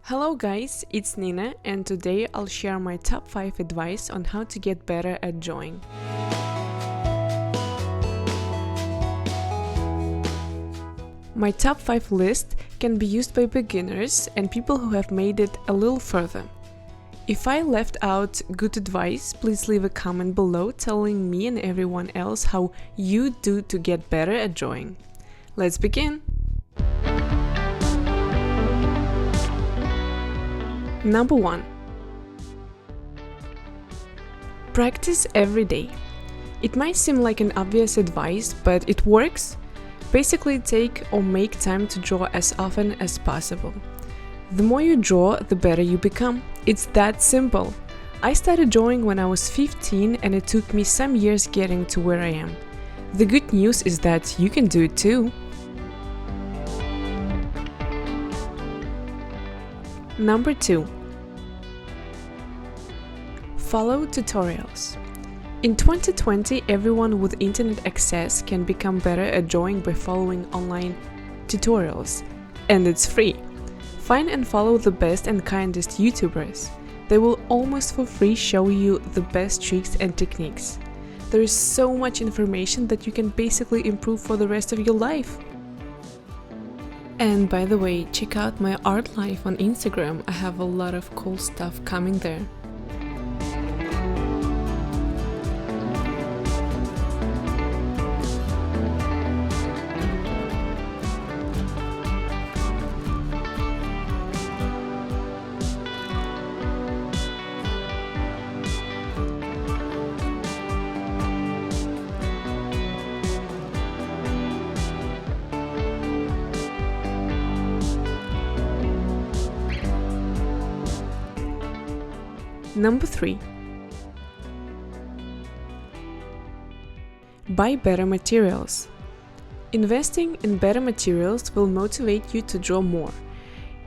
Hello guys, it's Nina and today I'll share my top 5 advice on how to get better at drawing. My top 5 list can be used by beginners and people who have made it a little further. If I left out good advice, please leave a comment below telling me and everyone else how you do to get better at drawing. Let's begin! Number 1. Practice every day. It might seem like an obvious advice, but it works. Basically, take or make time to draw as often as possible. The more you draw, the better you become. It's that simple. I started drawing when I was 15 and it took me some years getting to where I am. The good news is that you can do it too. Number 2. Follow tutorials. In 2020, everyone with internet access can become better at drawing by following online tutorials. And it's free. Find and follow the best and kindest YouTubers. They will almost for free show you the best tricks and techniques. There is so much information that you can basically improve for the rest of your life. And by the way, check out my art life on Instagram. I have a lot of cool stuff coming there. Number 3. Buy better materials. Investing in better materials will motivate you to draw more.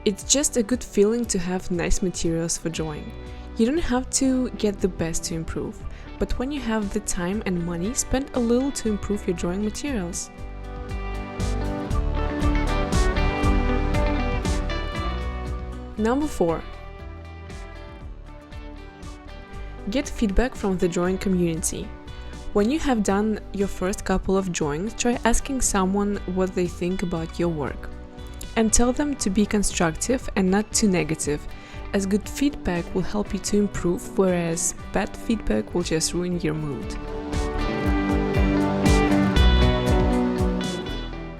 It's just a good feeling to have nice materials for drawing. You don't have to get the best to improve, but when you have the time and money, spend a little to improve your drawing materials. Number 4. Get feedback from the drawing community. When you have done your first couple of drawings, try asking someone what they think about your work. And tell them to be constructive and not too negative, as good feedback will help you to improve, whereas bad feedback will just ruin your mood.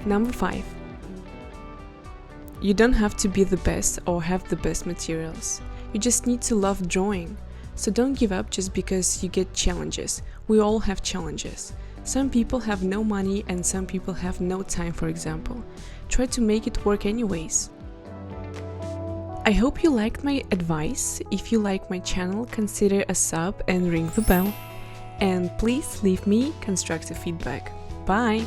Number 5. You don't have to be the best or have the best materials. You just need to love drawing. So don't give up just because you get challenges. We all have challenges. Some people have no money and some people have no time, for example. Try to make it work anyways. I hope you liked my advice. If you like my channel, consider a sub and ring the bell. And please leave me constructive feedback. Bye!